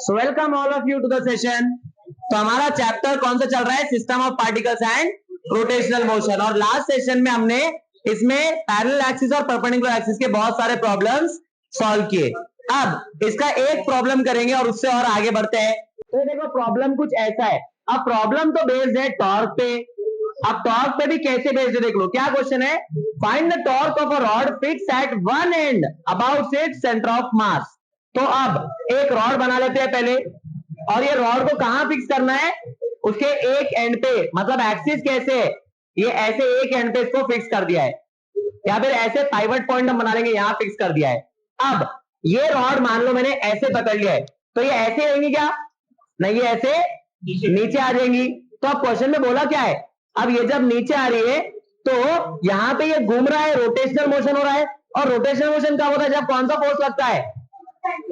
So welcome all of you to the session. तो हमारा chapter कौन सा चल रहा है? System of particles and rotational motion. और लास्ट सेशन में हमने इसमें पैरेलल एक्सिस और परपेंडिकुलर एक्सिस के बहुत सारे प्रॉब्लम्स सॉल्व किए। अब इसका एक प्रॉब्लम करेंगे और उससे और आगे बढ़ते हैं। तो देखो प्रॉब्लम कुछ ऐसा है। अब प्रॉब्लम तो बेस्ड है टॉर्क पे। अब टॉर्क पे भी कैसे बेस्ड है देख लो। क्या क्वेश्चन है? Find the torque of a rod fix eight one and about its centre of mass. तो अब एक रॉड बना लेते हैं पहले, और ये रॉड को कहां फिक्स करना है? उसके एक एंड पे, मतलब एक्सिस कैसे है, ये ऐसे एक एंड पे इसको फिक्स कर दिया है, या फिर ऐसे पाइवट पॉइंट हम बना लेंगे, यहां फिक्स कर दिया है। अब ये रॉड मान लो मैंने ऐसे पकड़ लिया है, तो ये ऐसे रहेंगी क्या? नहीं, ये ऐसे नीचे आ जाएंगी। तो अब क्वेश्चन में बोला क्या है? अब ये जब नीचे आ रही है तो यहां पे ये घूम रहा है, रोटेशनल मोशन हो रहा है। और रोटेशनल मोशन कब होता है? जब कौन सा फोर्स लगता है?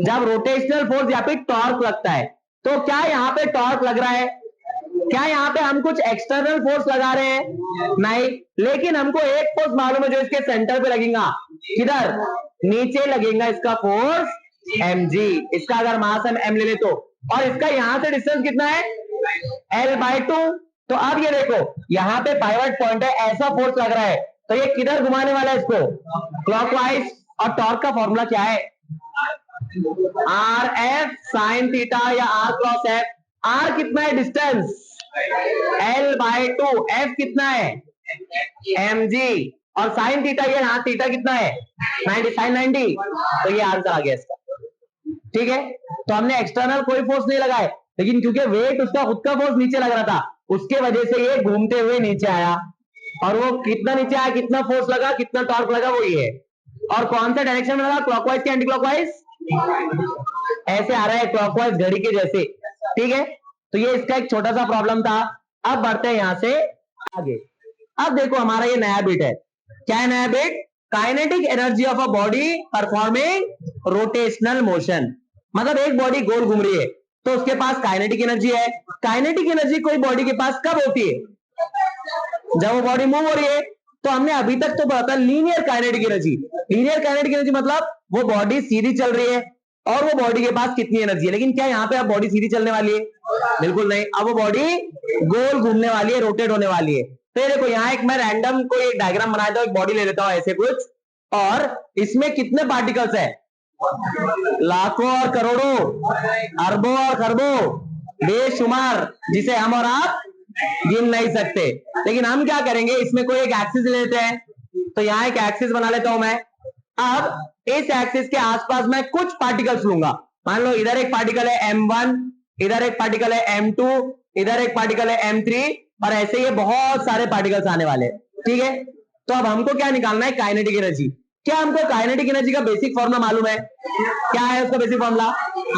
जब रोटेशनल फोर्स या फिर टॉर्क लगता है। तो क्या यहाँ पे टॉर्क लग रहा है? क्या यहाँ पे हम कुछ एक्सटर्नल फोर्स लगा रहे हैं? नहीं, लेकिन हमको एक फोर्स मालूम है जो इसके सेंटर पे लगेगा। किधर? नीचे लगेगा इसका फोर्स mg। इसका अगर मास हम m ले ले तो, और इसका यहां से डिस्टेंस कितना है? l/2। तो अब ये देखो यहाँ पे पाइवट पॉइंट है, ऐसा फोर्स लग रहा है, तो ये किधर घुमाने वाला है इसको? क्लॉकवाइज। और टॉर्क का फॉर्मूला क्या है? आर एफ साइन थीटा या आर क्रॉस एफ। आर कितना है डिस्टेंस? l/2। एफ कितना है? mg। और साइन थीटा, ये यहाँ थीटा कितना है? 90, साइन 90। तो ये आंसर आ गया इसका। ठीक है, तो हमने एक्सटर्नल कोई फोर्स नहीं लगाए, लेकिन क्योंकि वेट उसका खुद का फोर्स नीचे लग रहा था, उसके वजह से ये घूमते हुए नीचे आया। और वो कितना नीचे आया, कितना फोर्स लगा, कितना टॉर्क लगा, वो ये है। और कौन सा डायरेक्शन में लगा? क्लॉकवाइज के एंटी क्लॉकवाइज? ऐसे आ रहा है, क्लॉकवाइज घड़ी के जैसे। ठीक है, तो ये इसका एक छोटा सा प्रॉब्लम था। अब बढ़ते हैं यहां से आगे। अब देखो हमारा ये नया बिट है। क्या है नया bit? Kinetic energy of a body performing rotational motion. मतलब एक बॉडी गोल घूम रही है तो उसके पास काइनेटिक एनर्जी है। काइनेटिक एनर्जी कोई बॉडी के पास कब होती है? जब वो बॉडी मूव हो रही है। तो हमने अभी तक तो पढ़ा था linear kinetic energy. Linear kinetic energy मतलब वो बॉडी सीधी चल रही है और वो बॉडी के पास कितनी एनर्जी है। लेकिन क्या यहाँ पे अब बॉडी सीधी चलने वाली है? बिल्कुल नहीं। अब वो बॉडी गोल घूमने वाली है, रोटेट होने वाली है। तो देखो यहाँ एक मैं रैंडम कोई एक डायग्राम बनाया था, एक बॉडी ले लेता हूं ऐसे कुछ, और इसमें कितने पार्टिकल्स है? लाखों और करोड़ों, अरबों और खरबों, बेशुमार, जिसे हम और आप गिन नहीं सकते। लेकिन हम क्या करेंगे, इसमें कोई एक एक्सिस ले लेते हैं। तो यहाँ एक एक्सिस बना लेता हूं मैं। अब इस एक्सिस के आसपास मैं कुछ पार्टिकल्स लूंगा। मान लो इधर एक पार्टिकल है m1, इधर एक पार्टिकल है m2, इधर एक पार्टिकल है m3, और ऐसे ये बहुत सारे पार्टिकल्स आने वाले हैं। ठीक है, तो अब हमको क्या निकालना है? Kinetic energy. क्या हमको काइनेटिक एनर्जी का बेसिक फॉर्मूला मालूम है? क्या है उसका बेसिक फॉर्मूला?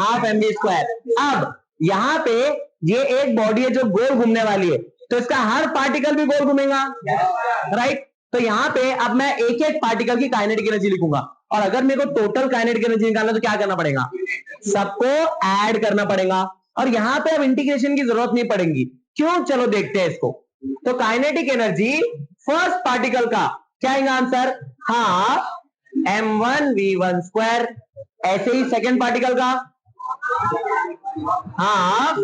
Half mv²। अब यहाँ पे ये एक बॉडी है जो गोल घूमने वाली है, तो इसका हर पार्टिकल भी गोल घूमेगा, राइट? तो यहाँ पे अब मैं एक एक पार्टिकल की काइनेटिक एनर्जी लिखूंगा, और अगर मेरे को टोटल काइनेटिक एनर्जी निकालना तो क्या करना पड़ेगा? सबको ऐड करना पड़ेगा। और यहाँ पे अब इंटीग्रेशन की जरूरत नहीं पड़ेगी। क्यों? चलो देखते हैं इसको। तो काइनेटिक एनर्जी फर्स्ट पार्टिकल का क्या आएगा आंसर? Half m1v1²। ऐसे ही सेकेंड पार्टिकल का हाफ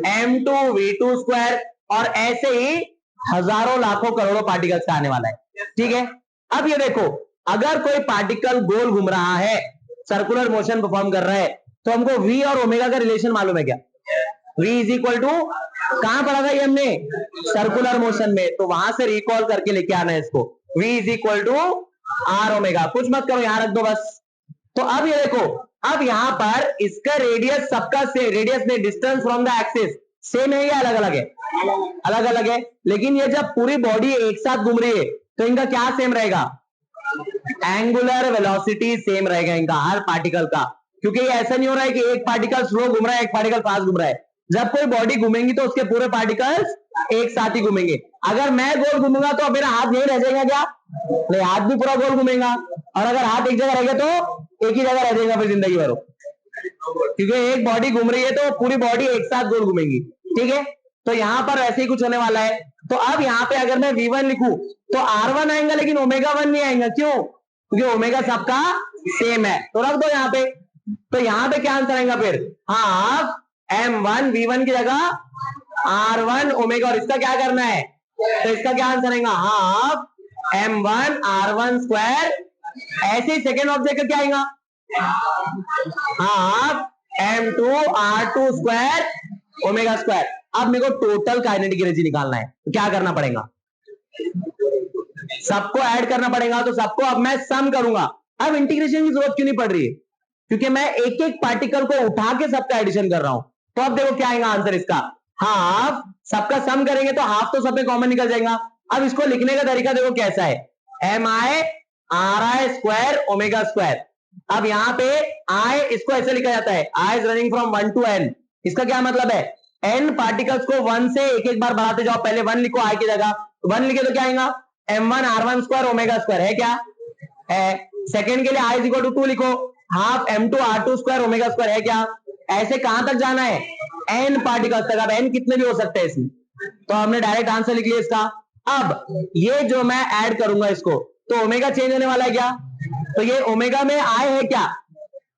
m2v2²। और ऐसे ही हजारों लाखों करोड़ों पार्टिकल्स का आने वाला है। ठीक है, अब ये देखो, अगर कोई पार्टिकल गोल घूम रहा है, सर्कुलर मोशन परफॉर्म कर रहा है, तो हमको v और ओमेगा का रिलेशन मालूम है क्या? v इज इक्वल टू, कहां पढ़ा था ये हमने? सर्कुलर मोशन में। तो वहां से रिकॉल करके लेके आना है इसको। v is equal to R omega. कुछ मत करो, यहां रख दो बस। तो अब ये देखो, अब यहां पर इसका रेडियस सबका से, रेडियस में distance from the axis same है या अलग अलग है? अलग अलग है। लेकिन ये जब पूरी बॉडी एक साथ घूम रही है तो इनका क्या सेम रहेगा? एंगुलर वेलोसिटी सेम रहेगा इनका, हर पार्टिकल का। क्योंकि ये ऐसा नहीं हो रहा है कि एक पार्टिकल स्लो घूम रहा है, एक पार्टिकल फास्ट घूम रहा है। जब कोई बॉडी घूमेंगी तो उसके पूरे पार्टिकल्स एक साथ ही घूमेंगे। अगर मैं गोल घूमूंगा तो मेरा हाथ यही रह जाएगा क्या? नहीं, हाथ भी पूरा गोल घूमेगा। और अगर हाथ एक जगह रहेगा तो एक ही जगह रह जाएगा फिर जिंदगी भर। क्योंकि एक बॉडी घूम रही है तो पूरी बॉडी एक साथ गोल घूमेगी। ठीक है, तो यहां पर ऐसे ही कुछ होने वाला है। तो अब यहाँ पे अगर मैं v1 लिखूं तो r1 आएगा, लेकिन ओमेगा 1 नहीं आएगा। क्यों? क्योंकि ओमेगा सबका सेम है। तो रख दो यहाँ पे। तो यहां पे क्या आंसर आएगा फिर, हाफ m1 v1 की जगह r1 ओमेगा, और इसका क्या करना है, तो इसका क्या आंसर आएगा, हाफ m1 r1 स्क्वायर। ऐसे ही सेकेंड ऑब्जेक्ट का क्या आएगा, half m2 r2 square omega square. अब मेरे को टोटल काइनेटिक एनर्जी निकालना है, तो क्या करना पड़ेगा, सबको ऐड करना पड़ेगा। तो सबको अब मैं सम करूंगा। अब इंटीग्रेशन की जरूरत क्यों नहीं पड़ रही है, क्योंकि मैं एक एक पार्टिकल को उठा के सबका एडिशन कर रहा हूं। तो अब देखो क्या आएगा आंसर इसका, हाफ, सबका सम करेंगे तो हाफ तो सब में कॉमन निकल जाएगा। अब इसको लिखने का तरीका देखो कैसा है, M I R I square omega square. अब यहां पे आई, इसको ऐसे लिखा जाता है, I is running from 1 to n। इसका क्या मतलब है, n पार्टिकल्स को 1 से एक एक बार बढ़ाते जाओ। पहले 1 लिखो आई की जगह, 1 लिखे तो क्या आएगा, m1 r1 square omega square, है क्या है। सेकंड के लिए आई इज इक्वल टू 2 लिखो, half m2 r2 square omega square, है क्या। ऐसे कहां तक जाना है, n पार्टिकल्स तक। अब n कितने भी हो सकते हैं इसमें, तो हमने डायरेक्ट आंसर लिख लिया इसका। अब ये जो मैं ऐड करूंगा इसको, तो ओमेगा चेंज होने वाला है क्या, तो ये ओमेगा में आई है क्या,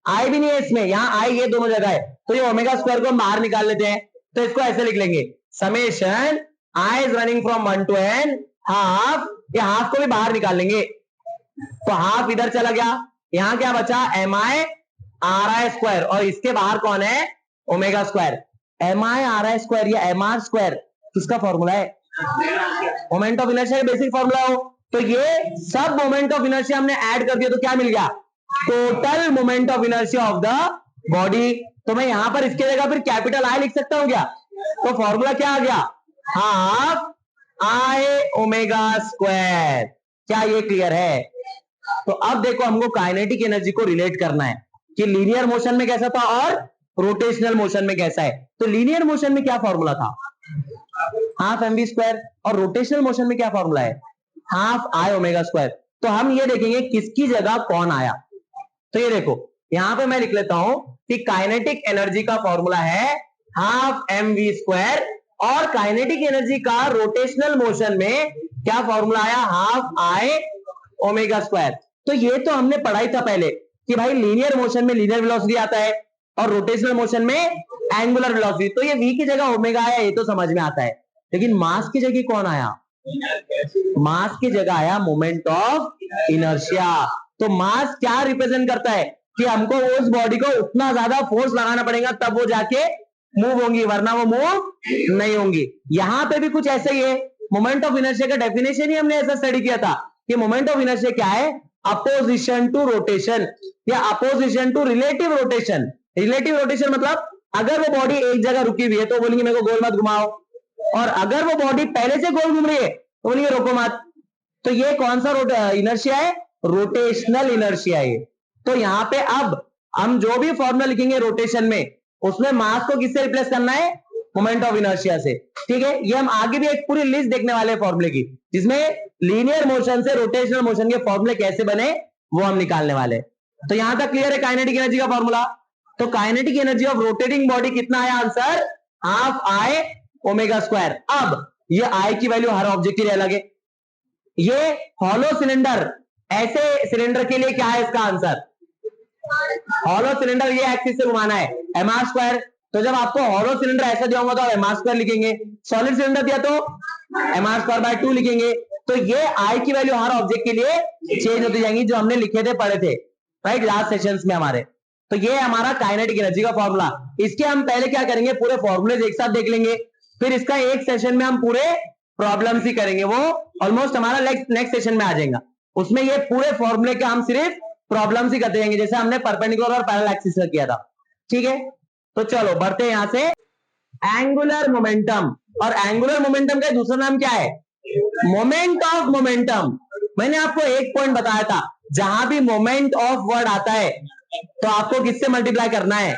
आई भी नहीं है इसमें, यहां आई ये दोनों जगह है। तो ये ओमेगा स्क्वायर को हम बाहर निकाल लेते हैं। तो इसको ऐसे लिख लेंगे, summation I is running from 1 to n half, ये हाफ को भी बाहर निकाल लेंगे। तो हाफ इधर चला गया, यहां क्या बचा, M I R I square, और इसके बाहर कौन है, omega square. M I R I square या एम आर स्क्वायर किसका फॉर्मूला है, मोमेंट ऑफ इनर्शिया का बेसिक फॉर्मूला हो। तो ये सब मोमेंट ऑफ इनर्शिया हमने ऐड कर दिया, तो क्या मिल गया, total moment of inertia of the body. तो मैं यहां पर इसके जगह फिर कैपिटल आई लिख सकता हूं क्या, तो फॉर्मूला क्या आ गया, हाफ आई ओमेगा स्क्वायर। क्या ये क्लियर है। तो अब देखो हमको काइनेटिक एनर्जी को रिलेट करना है कि लीनियर मोशन में कैसा था और रोटेशनल मोशन में कैसा है। तो लीनियर मोशन में क्या फॉर्मूला था, हाफ एम वी स्क्वायर, और रोटेशनल मोशन में क्या फॉर्मूला है, हाफ आई ओमेगा स्क्वायर। तो हम ये देखेंगे किसकी जगह कौन आया। तो ये देखो यहां पे मैं लिख लेता हूं कि काइनेटिक एनर्जी का फॉर्मूला है हाफ एम वी स्क्वायर, और काइनेटिक एनर्जी का रोटेशनल मोशन में क्या फॉर्मूला आया, हाफ आई ओमेगा स्क्वायर। तो ये तो हमने पढ़ा ही था पहले कि भाई लीनियर मोशन में लीनियर वेलोसिटी आता है और रोटेशनल मोशन में एंगुलर वेलोसिटी। तो ये v की जगह ओमेगा आया, ये तो समझ में आता है। लेकिन मास की जगह कौन आया, मास की जगह आया मोमेंट ऑफ इनर्शिया। तो मास क्या रिप्रेजेंट करता है कि हमको उस बॉडी को उतना ज्यादा फोर्स लगाना पड़ेगा तब वो जाके मूव होंगी, वरना वो मूव नहीं होंगी। यहां पे भी कुछ ऐसा ही है। मोमेंट ऑफ इनर्शिया का डेफिनेशन ही हमने ऐसा स्टडी किया था कि मोमेंट ऑफ इनर्शिया क्या है, अपोजिशन टू रोटेशन या opposition to relative rotation. Relative rotation मतलब अगर वो बॉडी एक जगह रुकी हुई है तो बोलेंगे मेरे को गोल मत घुमाओ, और अगर वो बॉडी पहले से गोल घूम रही है तो बोलेंगे रोको मत। तो ये कौन सा इनर्शिया है, रोटेशनल इनर्शिया है। तो यहां पे अब हम जो भी फॉर्मूला लिखेंगे रोटेशन में, उसमें मास को किससे रिप्लेस करना है, मोमेंट ऑफ इनर्शिया से। ठीक है, ये हम आगे भी एक पूरी लिस्ट देखने वाले हैं फॉर्मूले की, जिसमें लीनियर मोशन से रोटेशनल मोशन के फॉर्मूले कैसे बने वो हम निकालने वाले। तो यहां तक क्लियर है काइनेटिक एनर्जी का फॉर्मूला। तो kinetic energy of rotating body कितना है, answer half I omega square. अब ये आई की वैल्यू हर ऑब्जेक्ट के लिए अलग है। ये हॉलो सिलेंडर, ऐसे सिलेंडर के लिए क्या है इसका आंसर, हॉलो सिलेंडर ये एक्सिस से घुमाना है एम आर स्क्वायर। तो जब आपको हॉलो सिलेंडर ऐसा दिया होगा तो एम आर स्क्वायर लिखेंगे, सॉलिड सिलेंडर दिया तो एम आर स्क्वायर बाय 2 लिखेंगे। तो ये आई की वैल्यू हर ऑब्जेक्ट के लिए चेंज होती जाएंगी, जो हमने लिखे थे पढ़े थे राइट लास्ट सेशंस में हमारे। तो ये हमारा काइनेटिक एनर्जी का फॉर्मूला। इसके हम पहले क्या करेंगे, पूरे फॉर्मूले एक साथ देख लेंगे, फिर इसका एक सेशन में हम पूरे प्रॉब्लम्स ही करेंगे। वो ऑलमोस्ट हमारा नेक्स्ट सेशन में आ जाएगा, उसमें ये पूरे फॉर्मूले के हम सिर्फ प्रॉब्लम्स ही करते जाएंगे, जैसे हमने परपेंडिकुलर और पैरेलल एक्सिस का किया था। ठीक है, तो चलो बढ़ते हैं यहां से। एंगुलर मोमेंटम, और एंगुलर मोमेंटम का दूसरा नाम क्या है, मोमेंट ऑफ मोमेंटम। मैंने आपको एक पॉइंट बताया था, जहां भी मोमेंट ऑफ वर्ड आता है तो आपको किससे मल्टीप्लाई करना है,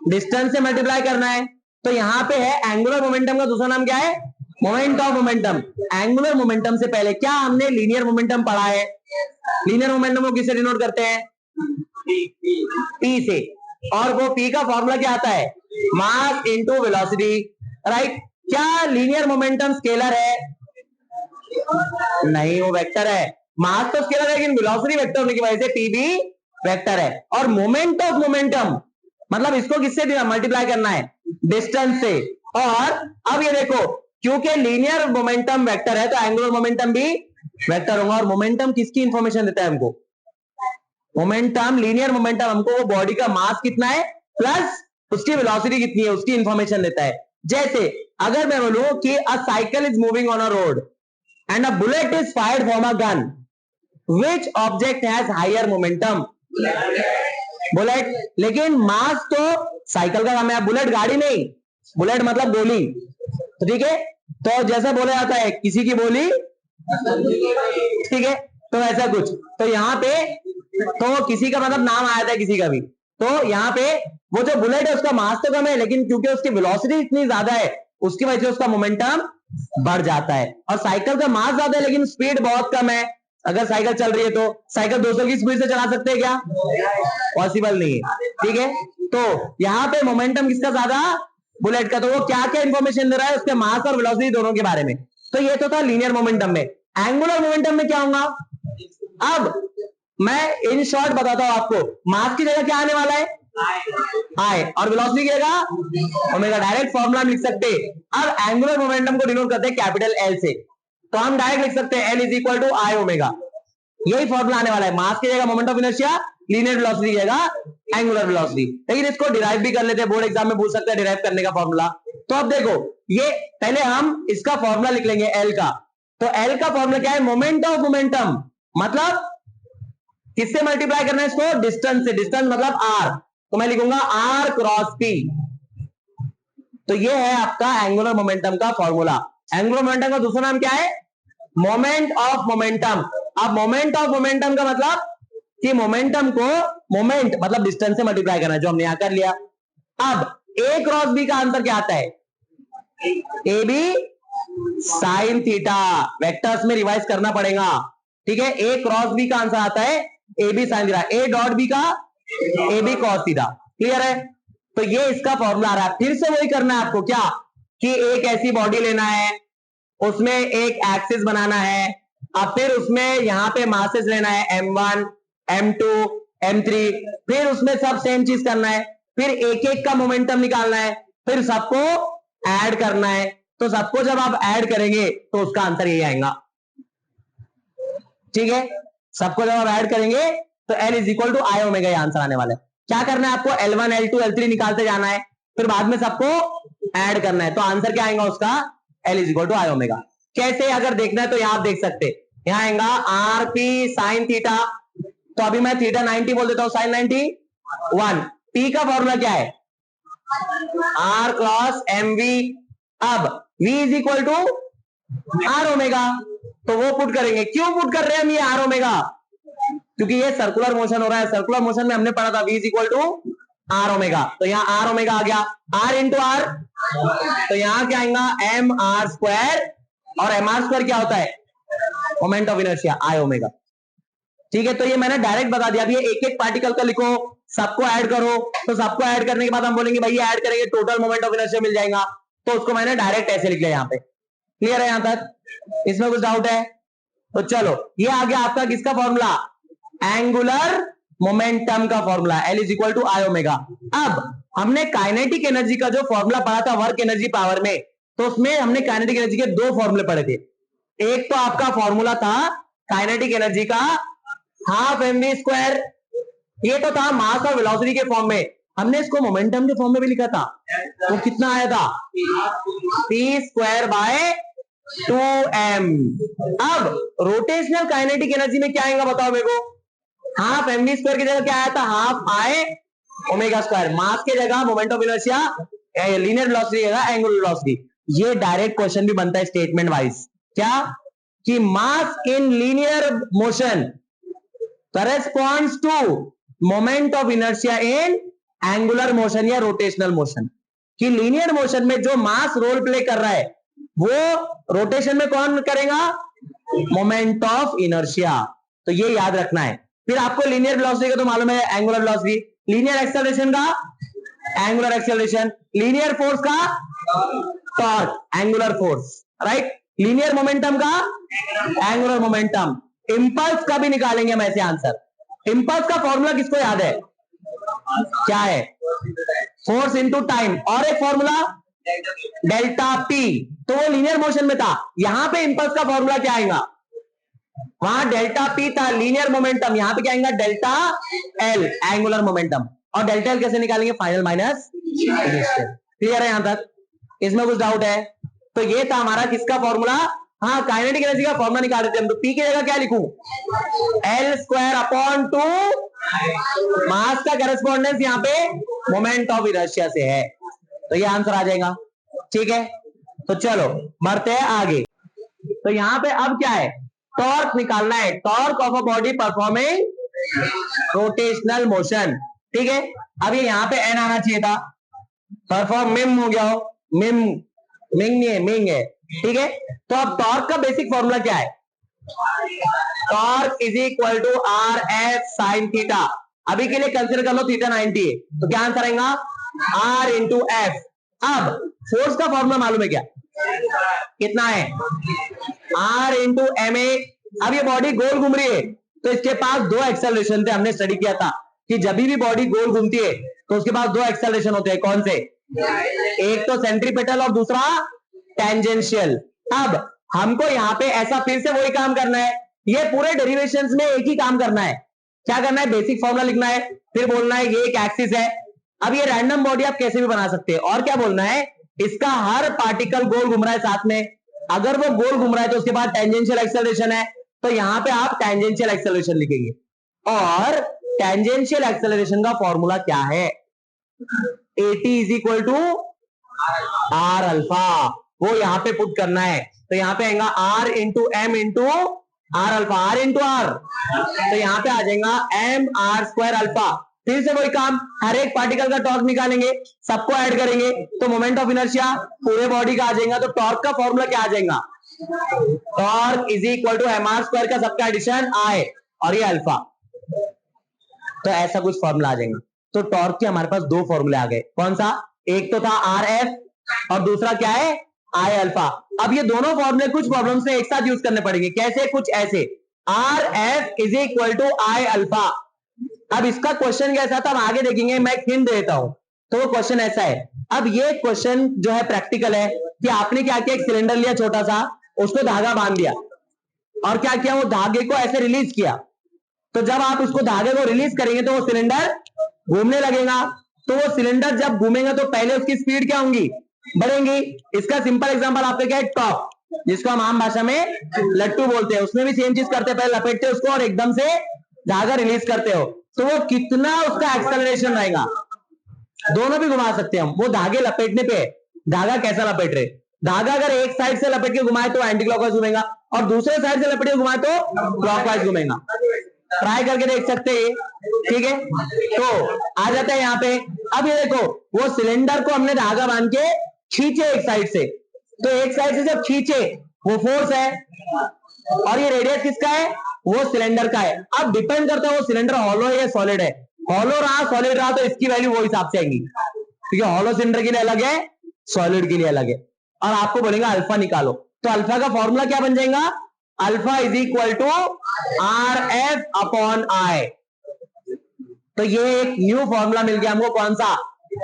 डिस्टेंस से मल्टीप्लाई करना है। तो यहां पे है एंगुलर मोमेंटम का दूसरा नाम क्या है, moment of momentum. Angular momentum से पहले क्या हमने लीनियर मोमेंटम पढ़ा है, लीनियर मोमेंटम को किससे डिनोट करते हैं, पी से, और वो पी का फॉर्मूला क्या आता है, मास इनटू वेलोसिटी राइट। क्या लीनियर मोमेंटम स्केलर है, नहीं वो वेक्टर है। मास तो स्केलर है लेकिन वेलोसिटी वेक्टर होने की वजह से पी भी वेक्टर है। और मोमेंट ऑफ मोमेंटम मतलब इसको किससे मल्टीप्लाई करना है, डिस्टेंस से। और अब ये देखो, क्योंकि लीनियर मोमेंटम वेक्टर है तो एंगुलर मोमेंटम भी वेक्टर होगा। और मोमेंटम किसकी इंफॉर्मेशन देता है हमको, मोमेंटम, लीनियर मोमेंटम हमको वो बॉडी का मास कितना है प्लस उसकी वेलोसिटी कितनी है उसकी इंफॉर्मेशन देता है। जैसे अगर मैं बोलूं कि a cycle is moving on a road and a bullet is fired from a gun, which object has higher momentum, bullet. लेकिन मास तो साइकिल का काम है, बुलेट गाड़ी नहीं, बुलेट मतलब गोली। तो ठीक है, तो जैसा बोला जाता है किसी की बोली, ठीक है, तो ऐसा कुछ। तो यहां पे तो किसी का मतलब नाम आया था किसी का भी, तो यहां पे वो जो बुलेट है उसका मास तो कम है, लेकिन क्योंकि उसकी वेलोसिटी इतनी ज्यादा है उसकी वजह से उसका मोमेंटम बढ़ जाता है। और साइकिल का मास ज्यादा है लेकिन स्पीड बहुत कम है। अगर साइकिल चल रही है तो साइकिल 200 की स्पीड से चला सकते हैं क्या, पॉसिबल नहीं है। ठीक है, तो यहां पे मोमेंटम किसका ज्यादा, बुलेट का। तो वो क्या क्या इंफॉर्मेशन दे रहा है उसके मास और वेलोसिटी दोनों के बारे में। तो ये तो था लीनियर मोमेंटम में। एंगुलर मोमेंटम में क्या होगा, अब मैं इन शॉर्ट बताता हूं आपको। मास की जगह क्या आने वाला है, आई, और वेलोसिटी की जगह ओमेगा। डायरेक्ट फॉर्मूला लिख सकते हैं। अब एंगुलर मोमेंटम को डिनोट करते हैं कैपिटल एल से, तो हम डायरेक्ट लिख सकते हैं L is equal to I omega. यही फॉर्मूला आने वाला है, मास की जगह moment of inertia, linear velocity की जगह एंगुलर वेलोसिटी। लेकिन इसको डिराइव भी कर लेते हैं, बोर्ड एग्जाम में पूछ सकते हैं डिराइव करने का फॉर्मूला। तो अब देखो, ये पहले हम इसका फॉर्मूला लिख लेंगे एल का। तो एल का फॉर्मूला क्या है, मोमेंट ऑफ मोमेंटम, मतलब किससे मल्टीप्लाई करना है इसको, डिस्टेंस से। डिस्टेंस मतलब आर, तो मैं लिखूंगा आर क्रॉस पी। तो ये है आपका एंगुलर मोमेंटम का फॉर्मूला। एंगुलर मोमेंटम का दूसरा नाम क्या है, मोमेंट ऑफ मोमेंटम। अब मोमेंट ऑफ मोमेंटम का मतलब कि मोमेंटम को, मोमेंट मतलब डिस्टेंस से मल्टीप्लाई करना है, जो हमने यहां कर लिया। अब ए क्रॉस बी का आंसर क्या आता है, A B sine theta. Vectors में रिवाइज करना पड़ेगा, ठीक है। ए क्रॉस बी का आंसर आता है A B sine theta, A dot B का A B cos theta. Clear है, तो ये इसका फॉर्मूला आ रहा है। फिर से वही करना है आपको, क्या कि एक ऐसी बॉडी लेना है, उसमें एक एक्सिस बनाना है, अब फिर उसमें यहां पे मासेस लेना है m1 m2 m3, फिर उसमें सब सेम चीज करना है, फिर एक एक का मोमेंटम निकालना है, फिर सबको ऐड करना है। तो सबको जब आप ऐड करेंगे तो उसका आंसर यही आएगा, ठीक है। सबको जब आप ऐड करेंगे तो L is equal to I omega, answer आने वाला है। क्या करना है आपको, L1 L2 L3 निकालते जाना है, फिर बाद में सबको ऐड करना है, तो आंसर क्या आएगा उसका, L is equal to I omega. कैसे, अगर देखना है तो यहां आप देख सकते हैं, यहां आएगा आर पी साइन थीटा। तो अभी मैं थीटा 90 बोल देता हूं, साइन 91। पी का फॉर्मूला क्या है, आर क्रॉस एम वी। अब V is equal to R omega, तो वो पुट करेंगे। क्यों पुट कर रहे हैं हम ये आर ओमेगा, क्योंकि ये सर्कुलर मोशन हो रहा है। सर्कुलर मोशन में हमने पढ़ा था V is equal to R omega, तो यहां आर ओमेगा आ गया, आर इंटू आर, तो यहां क्या आएगा एम आर स्क्वायर, और एम आर स्क्वायर क्या होता है, moment of inertia I omega. ठीक है, तो ये मैंने डायरेक्ट बता दिया। अभी एक एक पार्टिकल का लिखो, सबको ऐड करो, तो सबको ऐड करने के बाद हम बोलेंगे भाई ऐड करेंगे टोटल मोमेंट ऑफ इनर्शिया मिल जाएगा, तो उसको मैंने डायरेक्ट ऐसे लिख लिया यहाँ पे। क्लियर है यहां तक, इसमें कुछ डाउट है, तो चलो ये आ गया आपका किसका फॉर्मूला, एंगुलर मोमेंटम का formula, L is equal to I omega. अब हमने काइनेटिक एनर्जी का जो फॉर्मूला पढ़ा था वर्क एनर्जी पावर में, तो उसमें हमने काइनेटिक एनर्जी के दो फॉर्मूले पढ़े थे। एक तो आपका फॉर्मूला था काइनेटिक एनर्जी का हाफ एम वी स्क्वायर, ये तो था मास और वेलोसिटी के फॉर्म में। हमने इसको मोमेंटम के फॉर्म में भी लिखा था, वो तो कितना आया था, p स्क्वायर बाय 2m। अब रोटेशनल काइनेटिक एनर्जी में क्या आएगा बताओ मेरे को, हाफ एम वी स्क्वायर की जगह क्या आया था, half I omega square. Mass के जगह moment of inertia, linear velocity जगह एंगुलर वेलोसिटी। ये डायरेक्ट क्वेश्चन भी बनता है स्टेटमेंट वाइज, क्या कि mass in linear motion corresponds to moment of inertia in angular motion या रोटेशनल मोशन। कि लीनियर मोशन में जो मास रोल प्ले कर रहा है वो रोटेशन में कौन करेगा, मोमेंट ऑफ इनर्शिया। तो ये याद रखना है। फिर आपको लीनियर वेलोसिटी का तो मालूम है एंगुलर वेलोसिटी, लीनियर एक्सेलरेशन का एंगुलर एक्सेलरेशन, लीनियर फोर्स का torque angular force, right. Linear momentum का एंगुलर मोमेंटम। इंपल्स का भी निकालेंगे हम ऐसे आंसर। इंपल्स का फॉर्मूला किसको याद है, क्या है, फोर्स इंटू टाइम, और एक फॉर्मूला डेल्टा पी, तो वो लीनियर मोशन में था। यहां पे इंपल्स का फॉर्मूला क्या आएगा, वहां डेल्टा पी था लीनियर मोमेंटम, यहां पे क्या आएगा डेल्टा एल एंगुलर मोमेंटम, और डेल्टा एल कैसे निकालेंगे, फाइनल माइनस इनिशियल। क्लियर है यहां तक, इसमें कुछ डाउट है? तो ये था हमारा किसका फॉर्मूला, हाँ काइनेटिक एनर्जी का फॉर्मूला निकाल रहे थे हम। तो पी की जगह क्या लिखूं, एल स्क्वायर अपॉन 2, मास का करस्पॉन्डेंस यहाँ पे मोमेंट ऑफ इनर्शिया से है, तो ये आंसर आ जाएगा। ठीक है, तो चलो बढ़ते हैं आगे। तो यहां पे अब क्या है, टॉर्क निकालना है, torque of a body performing rotational motion. ठीक है, अब ये यहां पे एन आना चाहिए था, परफॉर्म मिम हो गया हो, मिम मिंग नहीं है, मिंग है। ठीक है, तो अब टॉर्क का बेसिक फॉर्मूला क्या है, torque is equal to R F sine theta. अभी के लिए कंसिडर कर लो थीटा 90 है, तो क्या आंसर आएगा, आर इंटू एफ। अब फोर्स का फॉर्मूला मालूम है क्या, कितना है, आर इंटू एम ए। अब ये बॉडी गोल घूम रही है, तो इसके पास दो एक्सेलरेशन थे, हमने स्टडी किया था कि जब भी बॉडी गोल घूमती है तो उसके पास दो एक्सेलरेशन होते हैं, कौन से, एक तो सेंट्रीपेटल और दूसरा टेंजेंशियल। अब हमको यहाँ पे ऐसा फिर से वही काम करना है, ये पूरे डेरिवेशंस में एक ही काम करना है। क्या करना है, बेसिक फॉर्मूला लिखना है, फिर बोलना है ये एक एक्सिस है। अब ये रैंडम बॉडी आप कैसे भी बना सकते हैं, और क्या बोलना है, इसका हर पार्टिकल गोल घूम रहा है साथ में, अगर वो गोल घूम रहा है तो उसके बाद टेंजेंशियल एक्सेलरेशन है, तो यहां पे आप टेंजेंशियल एक्सेलरेशन लिखेंगे। और टेंजेंशियल एक्सेलरेशन का फॉर्मूला क्या है, A T is equal to R alpha, वो यहां पे पुट करना है। तो यहां पे आएगा R into M into R alpha, R into R, तो यहां पे आ जाएगा एम आर स्क्वायर अल्फा। फिर से वही काम, हर एक पार्टिकल का टॉर्क निकालेंगे, सबको ऐड करेंगे तो मोमेंट ऑफ इनर्शिया पूरे बॉडी का आ जाएगा। तो टॉर्क का फॉर्मूला क्या आ जाएगा, torque is equal to M R square का सबका एडिशन आए और ये अल्फा, तो ऐसा कुछ फॉर्मूला आ जाएगा। तो टॉर्क के हमारे पास दो फॉर्मूले आ गए, कौन सा, एक तो था आर एफ और दूसरा क्या है, आई अल्फा। अब ये दोनों फॉर्मूले कुछ प्रॉब्लम से एक साथ यूज करने पड़ेंगे, कैसे, कुछ ऐसे, R F is equal to I alpha. अब इसका क्वेश्चन कैसा था हम आगे देखेंगे, मैं हिंट देता हूं। तो वो क्वेश्चन ऐसा है, अब ये क्वेश्चन जो है प्रैक्टिकल है कि आपने क्या किया, एक सिलेंडर लिया छोटा सा, उसको धागा बांध दिया और क्या किया, वो धागे को ऐसे रिलीज किया। तो जब आप उसको धागे को रिलीज करेंगे तो वो सिलेंडर घूमने लगेगा। तो वो सिलेंडर जब घूमेगा तो पहले उसकी स्पीड क्या होंगी, बढ़ेंगी। इसका सिंपल एग्जांपल आपका क्या है, टॉप, जिसको हम आम भाषा में लट्टू बोलते हैं, उसमें भी सेम चीज करते हैं, पहले लपेटते हैं उसको और एकदम से धागा रिलीज करते हो, तो वो कितना उसका एक्सेलरेशन रहेगा, दोनों भी घुमा सकते हैं हम। वो धागे लपेटने पे, धागा कैसा लपेट रहे, धागा अगर एक साइड से लपेट के घुमाए तो एंटी क्लॉकवाइज घूमेगा और दूसरे साइड से लपेट के घुमाए तो क्लॉकवाइज घूमेगा। ट्राई करके देख सकते हैं, ठीक है। तो आ जाता है यहाँ पे, अब ये देखो वो सिलेंडर को हमने धागा बांध के खींचे एक साइड से, तो एक साइड से जब खींचे वो फोर्स है और ये रेडियस किसका है, वो सिलेंडर का है। अब डिपेंड करता है वो सिलेंडर हॉलो है या सॉलिड है, हॉलो रहा सॉलिड रहा तो इसकी वैल्यू वो हिसाब से आएगी, क्योंकि हॉलो सिलेंडर के लिए अलग है, सॉलिड के लिए अलग है। और आपको बोलेंगे अल्फा निकालो, तो अल्फा का फॉर्मूला क्या बन जाएगा, alpha is equal to R F upon I. तो ये एक न्यू फॉर्मूला मिल गया हमको, कौन सा,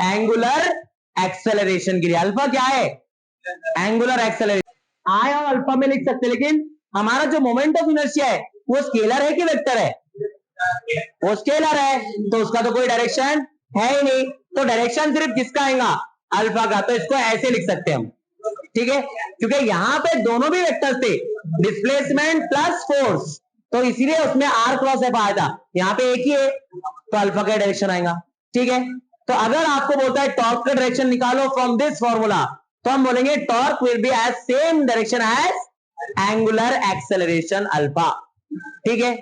एंगुलर एक्सेलरेशन के लिए। अल्फा क्या है, एंगुलर एक्सेलरेशन। आई और अल्फा में लिख सकते, लेकिन हमारा जो मोमेंट ऑफ इनर्शिया है वो स्केलर है कि वेक्टर है, वो स्केलर है, तो उसका तो कोई डायरेक्शन है ही नहीं। तो डायरेक्शन सिर्फ किसका आएगा, अल्फा का। तो इसको ऐसे लिख सकते हैं हम, ठीक है, क्योंकि यहां पे दोनों भी वेक्टर्स थे, डिस्प्लेसमेंट प्लस फोर्स, तो इसीलिए उसमें आर क्रॉस एफ आया था। यहाँ पे एक ही है तो अल्फा का डायरेक्शन आएगा, ठीक है। तो अगर आपको बोलता है टॉर्क का डायरेक्शन निकालो फ्रॉम दिस फॉर्मूला, तो हम बोलेंगे torque will be as same direction as angular acceleration alpha, ठीक है।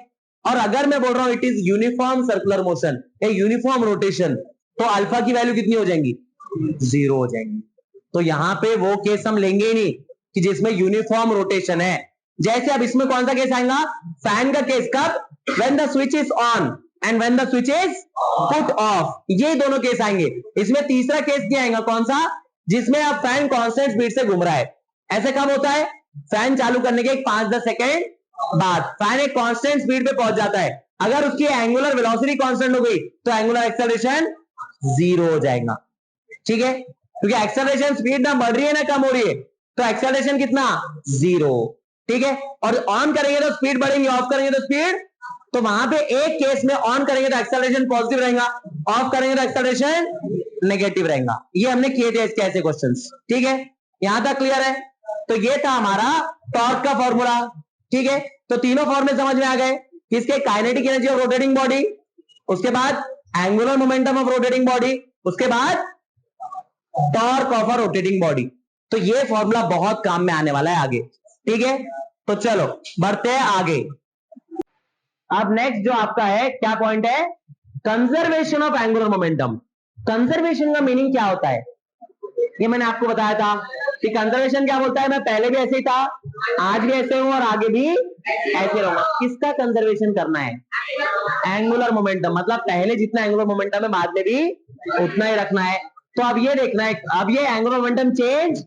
और अगर मैं बोल रहा हूं it is uniform circular motion, a uniform rotation, तो अल्फा की वैल्यू कितनी हो जाएंगी, 0 हो जाएंगी। तो यहां पे वो केस हम लेंगे ही नहीं कि जिसमें यूनिफॉर्म रोटेशन है। जैसे अब इसमें कौन सा केस आएगा, फैन का केस, कब, when the switch is on and when the switch is put off, ये दोनों केस आएंगे। इसमें तीसरा केस क्या आएगा, कौन सा, जिसमें अब फैन कांस्टेंट स्पीड से घूम रहा है। ऐसे कब होता है, फैन चालू करने के 5-10 सेकेंड बाद फैन एक कांस्टेंट स्पीड पे पहुंच जाता है, अगर उसकी एंगुलर वेलोसिटी कांस्टेंट हो गई तो एंगुलर एक्सेलरेशन 0 हो जाएगा। ठीक है, क्योंकि एक्सेलरेशन स्पीड ना बढ़ रही है ना कम हो रही है, तो एक्सेलरेशन कितना 0, ठीक है। और ऑन करेंगे तो स्पीड बढ़ेगी, ऑफ करेंगे तो स्पीड, तो वहां पे एक केस में ऑन करेंगे तो एक्सेलरेशन पॉजिटिव रहेगा, ऑफ करेंगे तो एक्सेलरेशन नेगेटिव रहेगा। ये हमने किए थे इसके ऐसे क्वेश्चंस, ठीक है, यहां तक क्लियर है। तो ये था हमारा टॉर्क का फॉर्मूला, ठीक है। तो तीनों फॉर्मूले समझ में आ गए, किसके, kinetic energy of rotating body, उसके बाद angular momentum of rotating body, उसके बाद torque of a rotating body. तो ये फॉर्मूला बहुत काम में आने वाला है आगे, ठीक है। तो चलो बढ़ते हैं आगे। अब नेक्स्ट जो आपका है क्या पॉइंट है, conservation of angular momentum. Conservation का मीनिंग क्या होता है, ये मैंने आपको बताया था कि कंजर्वेशन क्या बोलता है, मैं पहले भी ऐसे ही था, आज भी ऐसे हूं और आगे भी ऐसे रहूंगा। किसका कंजर्वेशन करना है, एंगुलर मोमेंटम, मतलब पहले जितना एंगुलर मोमेंटम है बाद में भी उतना ही रखना है। तो अब ये देखना है, अब ये एंगुलर मोमेंटम चेंज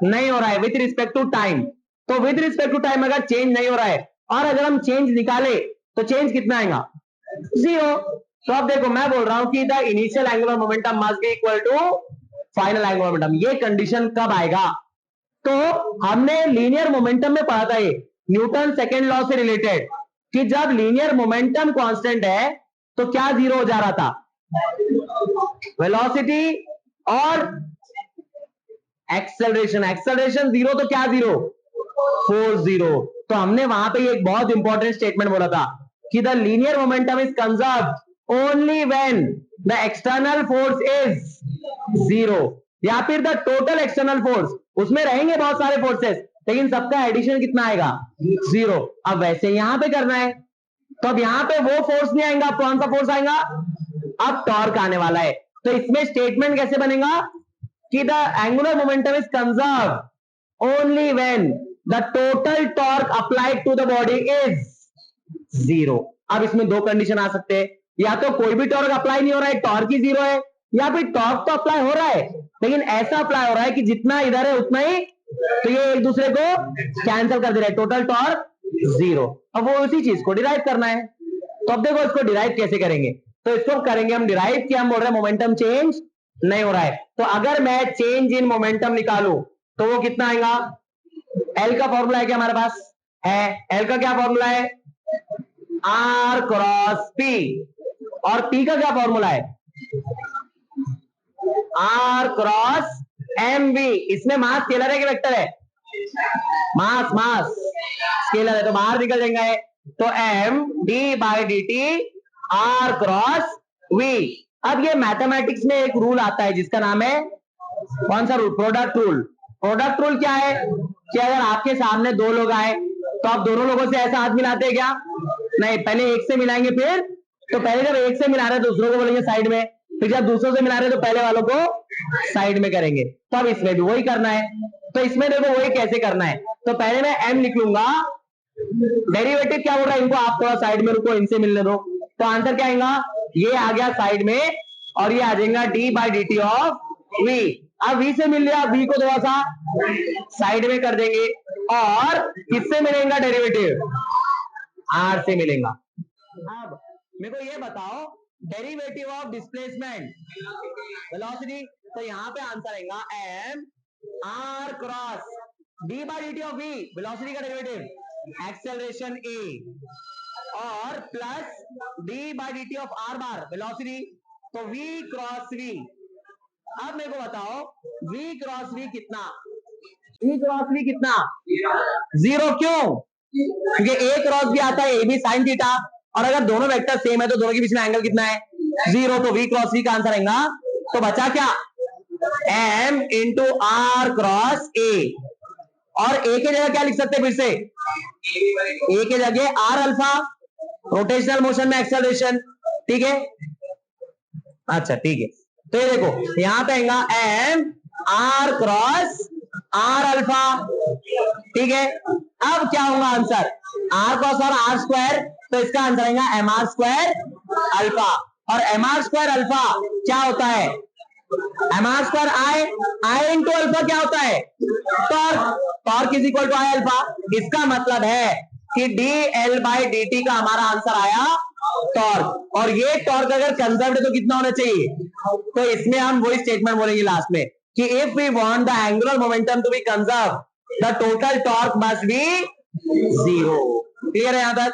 नहीं हो रहा है विथ रिस्पेक्ट टू टाइम, तो विथ रिस्पेक्ट टू टाइम अगर चेंज नहीं हो रहा है और अगर हम चेंज निकाले तो चेंज कितना आएगा, 0। तो अब देखो मैं बोल रहा हूं कि the initial angular momentum must be equal to final angular momentum. ये कंडीशन कब आएगा, तो हमने लीनियर मोमेंटम में पढ़ा था, ये न्यूटन सेकेंड लॉ से रिलेटेड, कि जब लीनियर मोमेंटम कांस्टेंट है तो क्या 0 हो जा रहा था, वेलोसिटी और एक्सेलरेशन, एक्सेलरेशन 0 तो क्या 0, फोर्स 0। तो हमने वहां पे एक बहुत इंपॉर्टेंट स्टेटमेंट बोला था कि the linear momentum is conserved only when the external force is 0, या फिर द टोटल एक्सटर्नल फोर्स, उसमें रहेंगे बहुत सारे फोर्सेस लेकिन सबका एडिशन कितना आएगा, 0। अब वैसे यहां पे करना है, तो अब यहां पे वो फोर्स नहीं आएगा, कौन सा फोर्स आएगा, अब टॉर्क आने वाला है। तो इसमें स्टेटमेंट कैसे बनेगा कि the angular momentum is conserved only when the total torque applied to the body is 0। अब इसमें दो कंडीशन आ सकते हैं, या तो कोई भी टॉर्क अप्लाई नहीं हो रहा है, टॉर्क ही 0 है, या फिर टॉर्क तो अप्लाई हो रहा है लेकिन ऐसा अप्लाई हो रहा है कि जितना इधर है उतना ही, तो ये एक दूसरे को कैंसिल कर दे रहे हैं, टोटल टॉर्क 0। अब वो उसी चीज को डिराइव करना है, तो अब देखो इसको डिराइव कैसे करेंगे, तो इसको करेंगे हम डिराइव कि हम बोल रहे हैं मोमेंटम चेंज नहीं हो रहा है, तो अगर मैं चेंज इन मोमेंटम निकालू तो वो कितना आएगा, एल का फॉर्मूला है क्या हमारे पास है, एल का क्या फॉर्मूला है, आर क्रॉस पी, और पी का क्या फॉर्मूला है, आर क्रॉस एम वी। इसमें मास स्केलर है कि वेक्टर है, मास, मास स्केलर है तो बाहर निकल जाएंगे, तो M D by D T R cross V. अब ये मैथमेटिक्स में एक रूल आता है जिसका नाम है, कौन सा rule, product rule. Product rule क्या है कि अगर आपके सामने दो लोग आए तो आप दोनों लोगों से ऐसा हाथ मिलाते हैं क्या, नहीं, पहले एक से मिलाएंगे, फिर तो पहले जब एक से मिला रहे तो दूसरों को बोलेंगे साइड में, फिर जब दूसरों से मिला रहे तो पहले वालों को साइड में करेंगे। तो अब इसमें भी वही करना है, तो इसमें देखो वही कैसे करना है, तो पहले मैं एम लिख लूंगा, डेरिवेटिव क्या बोल रहा है, इनको आप थोड़ा साइड में रुको, इनसे मिलने दो, तो आंसर क्या आएगा, ये आ गया साइड में और ये आ जाएगा D by D T of V. अब वी से मिल लिया, वी को थोड़ा सा साइड में कर देंगे और किससे मिलेगा डेरिवेटिव, आर से मिलेगा। अब मेरे को ये बताओ डेरिवेटिव ऑफ डिस्प्लेसमेंट वेलोसिटी, तो यहां पे आंसर आएगा M R cross D by D T of V, velocity का डेरिवेटिव एक्सेलरेशन ए, और plus D by D T of R bar velocity, तो वी क्रॉस वी। अब मेरे को बताओ वी क्रॉस वी कितना, वी क्रॉस वी कितना, 0। क्यों, क्योंकि ए क्रॉस भी आता है, ए भी साइन थीटा, और अगर दोनों वेक्टर सेम है तो दोनों के बीच में एंगल कितना है, 0, तो वी क्रॉस वी का आंसर आएगा, तो बचा क्या, M into R cross A, और ए के जगह क्या लिख सकते हैं फिर से, ए के जगह आर अल्फा, रोटेशनल मोशन में एक्सेलरेशन, ठीक है, अच्छा ठीक है, तो ये देखो यहां पे आएगा M R cross R alpha, ठीक है। अब क्या होगा आंसर, आर क्रॉस और आर स्क्वायर, तो इसका आंसर आएगा एम आर स्क्वायर अल्फा, और एम आर स्क्वायर अल्फा क्या होता है, M R square I into alpha क्या होता है, torque, torque is equal to I alpha. इसका मतलब है कि D L by D T का हमारा आंसर आया टॉर्क, और ये टॉर्क अगर कंजर्व्ड है तो कितना होना चाहिए? तो इसमें हम वही स्टेटमेंट बोलेंगे लास्ट में कि if we want the angular momentum to be conserve, the total torque must be 0। Clear है यहां तक?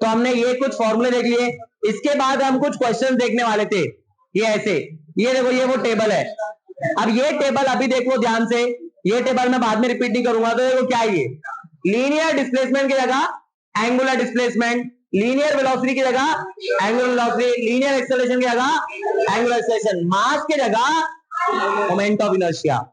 तो हमने ये कुछ फॉर्मूले देख लिए। इसके बाद हम कुछ क्वेश्चन देखने वाले थे। ये ऐसे, ये देखो, ये वो टेबल है। अब ये टेबल अभी देखो ध्यान से, ये टेबल मैं बाद में रिपीट नहीं करूंगा। तो देखो क्या है, ये लीनियर डिस्प्लेसमेंट की जगह एंगुलर डिस्प्लेसमेंट, लीनियर वेलोसिटी की जगह एंगुलर वेलोसिटी, लीनियर एक्सेलरेशन की जगह एंगुलर एक्सेलरेशन, मास की जगह moment of inertia,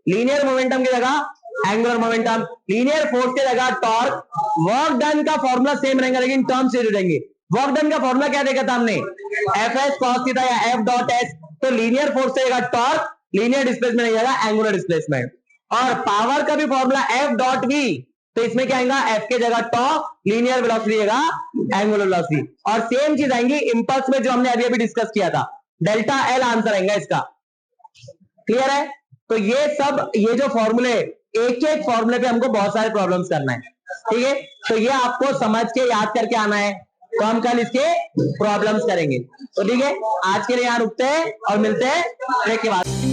linear momentum की जगह एंगुलर मोमेंटम, लीनियर फोर्स की जगह टॉर्क। वर्क डन का फॉर्मूला सेम रहेगा लेकिन टर्म चेंज हो जाएंगे। वर्क डन का फॉर्मूला क्या देखा था हमने? एफ एस कॉस थीटा या एफ डॉट एस। तो लीनियर फोर्स रहेगा टॉर्क, लीनियर डिस्प्लेसमेंट रहेगा एंगुलर डिस्प्लेसमेंट। और पावर का भी फॉर्मूला एफ डॉट वी, तो इसमें क्या आएगा? एफ के जगह टॉर्क, लीनियर वेलोसिटी जगह एंगुलर वेलोसिटी। और सेम चीज आएंगी इंपल्स में जो हमने अभी अभी डिस्कस किया था, डेल्टा एल आंसर आएगा इसका। क्लियर है? तो ये सब, ये जो फॉर्मूले, एक एक फॉर्मूले पे हमको बहुत सारे प्रॉब्लम्स करना है। ठीक है, तो ये आपको समझ के याद करके आना है। तो हम कल इसके प्रॉब्लम्स करेंगे। तो ठीक है, आज के लिए यहाँ रुकते हैं और मिलते हैं ब्रेक के बाद।